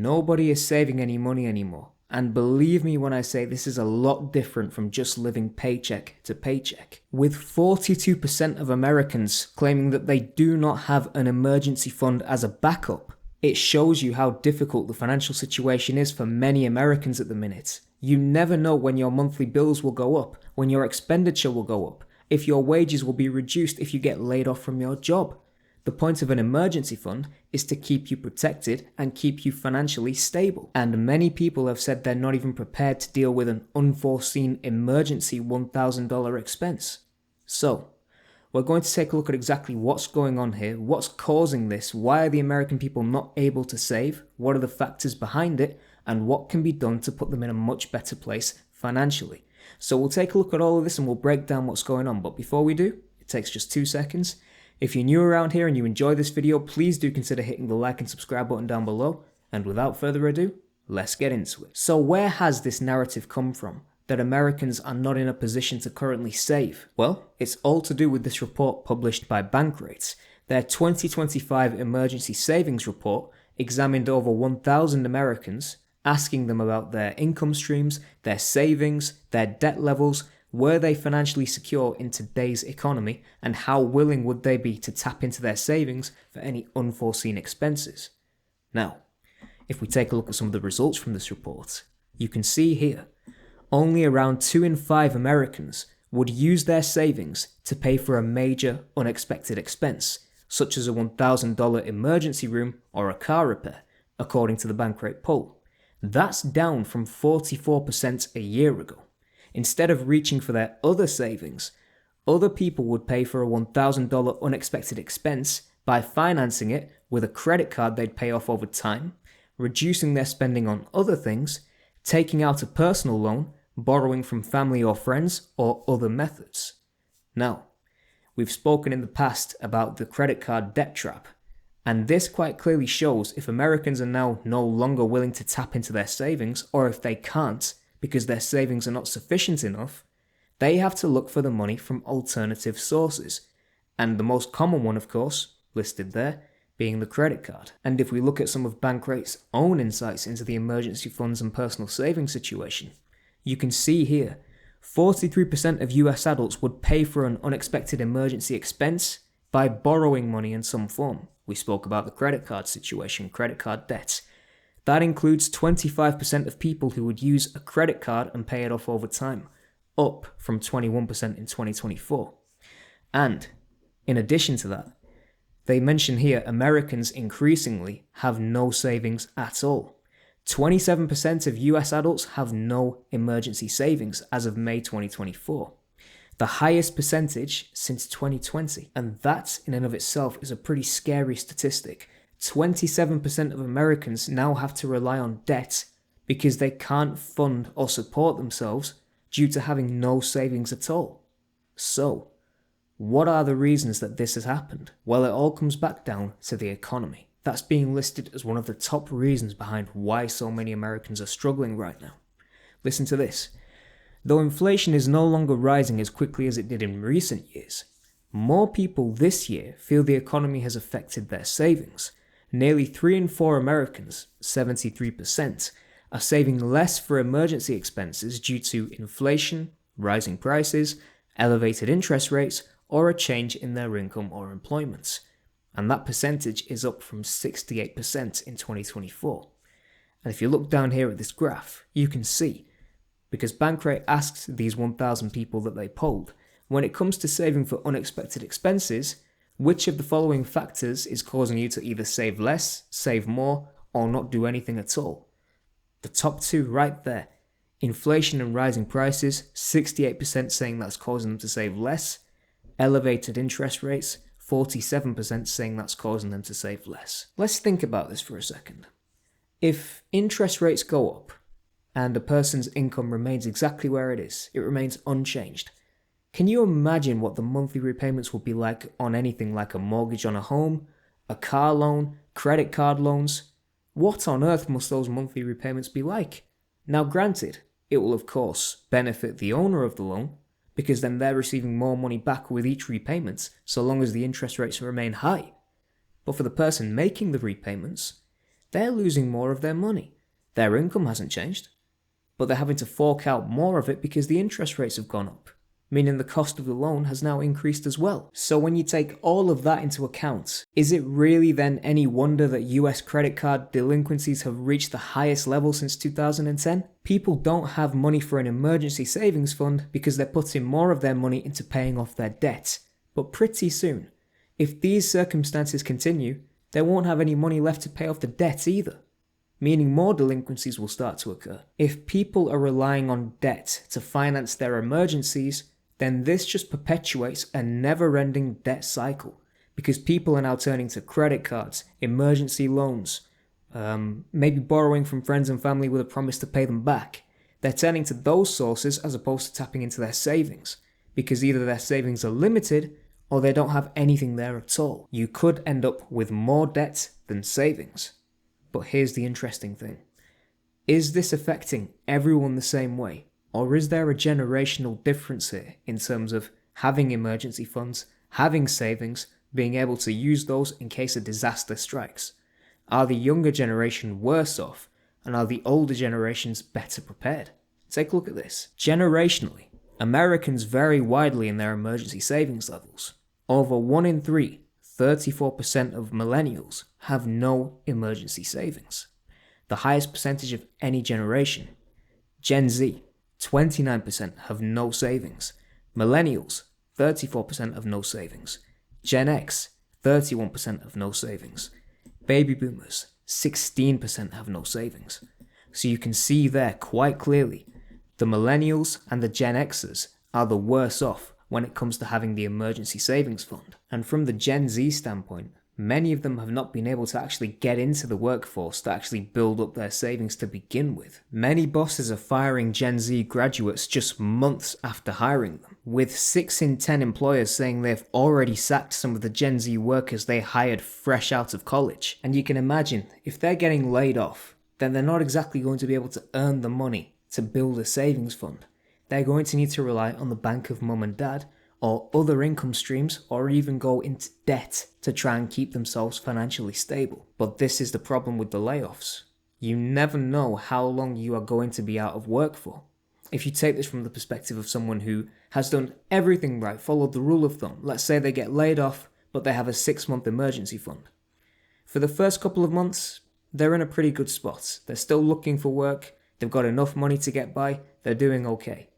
Nobody is saving any money anymore. And believe me when I say this is a lot different from just living paycheck to paycheck. With 42% of Americans claiming that they do not have an emergency fund as a backup, it shows you how difficult the financial situation is for many Americans at the minute. You never know when your monthly bills will go up, when your expenditure will go up, if your wages will be reduced if you get laid off from your job. The point of an emergency fund is to keep you protected and keep you financially stable. And many people have said they're not even prepared to deal with an unforeseen emergency $1,000 expense. So, we're going to take a look at exactly what's going on here, what's causing this, why are the American people not able to save, what are the factors behind it, and what can be done to put them in a much better place financially. So we'll take a look at all of this and we'll break down what's going on. But before we do, it takes just 2 seconds. If you're new around here and you enjoy this video, please do consider hitting the like and subscribe button down below. And without further ado, let's get into it. So where has this narrative come from that Americans are not in a position to currently save? Well, it's all to do with this report published by Bankrate. Their 2025 Emergency Savings Report examined over 1,000 Americans, asking them about their income streams, their savings, their debt levels, were they financially secure in today's economy, and how willing would they be to tap into their savings for any unforeseen expenses? Now, if we take a look at some of the results from this report, you can see here, only around 2 in 5 Americans would use their savings to pay for a major unexpected expense, such as a $1,000 emergency room or a car repair, according to the Bankrate poll. That's down from 44% a year ago. Instead of reaching for their other savings, other people would pay for a $1,000 unexpected expense by financing it with a credit card they'd pay off over time, reducing their spending on other things, taking out a personal loan, borrowing from family or friends, or other methods. Now, we've spoken in the past about the credit card debt trap, and this quite clearly shows if Americans are now no longer willing to tap into their savings, or if they can't, because their savings are not sufficient enough, they have to look for the money from alternative sources. And the most common one, of course, listed there, being the credit card. And if we look at some of Bankrate's own insights into the emergency funds and personal savings situation, you can see here, 43% of US adults would pay for an unexpected emergency expense by borrowing money in some form. We spoke about the credit card situation, credit card debts. That includes 25% of people who would use a credit card and pay it off over time, up from 21% in 2024. And, in addition to that, they mention here Americans increasingly have no savings at all. 27% of US adults have no emergency savings as of May 2024. The highest percentage since 2020. And that in and of itself is a pretty scary statistic. 27% of Americans now have to rely on debt because they can't fund or support themselves due to having no savings at all. So, what are the reasons that this has happened? Well, it all comes back down to the economy. That's being listed as one of the top reasons behind why so many Americans are struggling right now. Listen to this. Though inflation is no longer rising as quickly as it did in recent years, more people this year feel the economy has affected their savings. Nearly 3 in 4 Americans, 73%, are saving less for emergency expenses due to inflation, rising prices, elevated interest rates, or a change in their income or employment. And that percentage is up from 68% in 2024. And if you look down here at this graph, you can see, because Bankrate asked these 1,000 people that they polled, when it comes to saving for unexpected expenses, which of the following factors is causing you to either save less, save more, or not do anything at all? The top 2 right there. Inflation and rising prices, 68% saying that's causing them to save less. Elevated interest rates, 47% saying that's causing them to save less. Let's think about this for a second. If interest rates go up and a person's income remains exactly where it is, it remains unchanged, can you imagine what the monthly repayments would be like on anything like a mortgage on a home, a car loan, credit card loans? What on earth must those monthly repayments be like? Now granted, it will of course benefit the owner of the loan, because then they're receiving more money back with each repayment, so long as the interest rates remain high. But for the person making the repayments, they're losing more of their money. Their income hasn't changed, but they're having to fork out more of it because the interest rates have gone up, meaning the cost of the loan has now increased as well. So when you take all of that into account, is it really then any wonder that US credit card delinquencies have reached the highest level since 2010? People don't have money for an emergency savings fund because they're putting more of their money into paying off their debt. But pretty soon, if these circumstances continue, they won't have any money left to pay off the debt either, meaning more delinquencies will start to occur. If people are relying on debt to finance their emergencies, then this just perpetuates a never-ending debt cycle, because people are now turning to credit cards, emergency loans, maybe borrowing from friends and family with a promise to pay them back. They're turning to those sources as opposed to tapping into their savings, because either their savings are limited or they don't have anything there at all. You could end up with more debt than savings. But here's the interesting thing. Is this affecting everyone the same way? Or is there a generational difference here in terms of having emergency funds, having savings, being able to use those in case a disaster strikes? Are the younger generation worse off, and are the older generations better prepared? Take a look at this. Generationally, Americans vary widely in their emergency savings levels. Over 1 in 3, 34% of millennials have no emergency savings, the highest percentage of any generation. Gen Z, 29% have no savings. Millennials, 34% have no savings. Gen X, 31% have no savings. Baby boomers, 16% have no savings. So you can see there quite clearly, the millennials and the Gen Xers are the worse off when it comes to having the emergency savings fund. And from the Gen Z standpoint, many of them have not been able to actually get into the workforce to actually build up their savings to begin with. Many bosses are firing Gen Z graduates just months after hiring them, with 6 in 10 employers saying they've already sacked some of the Gen Z workers they hired fresh out of college. And you can imagine, if they're getting laid off, then they're not exactly going to be able to earn the money to build a savings fund. They're going to need to rely on the bank of mum and dad, or other income streams, or even go into debt to try and keep themselves financially stable. But this is the problem with the layoffs. You never know how long you are going to be out of work for. If you take this from the perspective of someone who has done everything right, followed the rule of thumb, let's say they get laid off, but they have a 6-month emergency fund. For the first couple of months, they're in a pretty good spot. They're still looking for work, they've got enough money to get by, they're doing okay.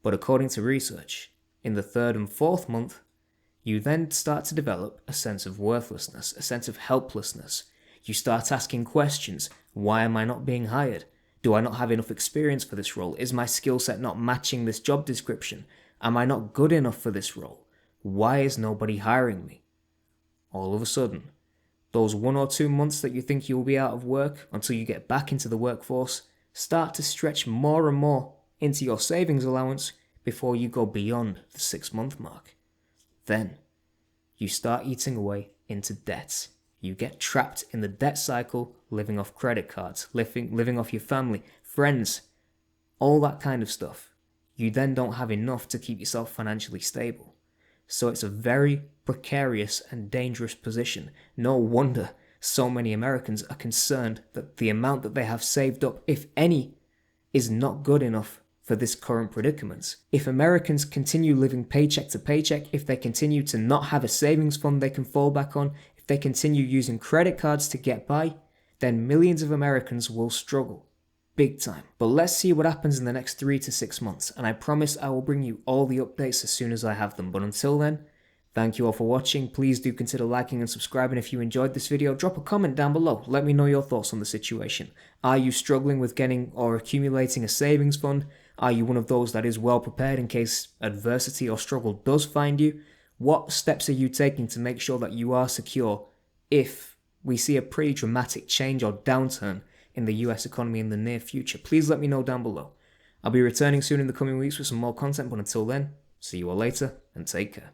But according to research, in the 3rd and 4th month, you then start to develop a sense of worthlessness, a sense of helplessness. You start asking questions. Why am I not being hired? Do I not have enough experience for this role? Is my skill set not matching this job description? Am I not good enough for this role? Why is nobody hiring me? All of a sudden, those 1 or 2 months that you think you'll be out of work until you get back into the workforce start to stretch more and more into your savings allowance before you go beyond the 6-month mark. Then, you start eating away into debts. You get trapped in the debt cycle, living off credit cards, living off your family, friends, all that kind of stuff. You then don't have enough to keep yourself financially stable. So it's a very precarious and dangerous position. No wonder so many Americans are concerned that the amount that they have saved up, if any, is not good enough for this current predicament. If Americans continue living paycheck to paycheck, if they continue to not have a savings fund they can fall back on, if they continue using credit cards to get by, then millions of Americans will struggle. Big time. But let's see what happens in the next 3 to 6 months, and I promise I will bring you all the updates as soon as I have them. But until then, thank you all for watching. Please do consider liking and subscribing if you enjoyed this video. Drop a comment down below. Let me know your thoughts on the situation. Are you struggling with getting or accumulating a savings fund? Are you one of those that is well prepared in case adversity or struggle does find you? What steps are you taking to make sure that you are secure if we see a pretty dramatic change or downturn in the US economy in the near future? Please let me know down below. I'll be returning soon in the coming weeks with some more content, but until then, see you all later and take care.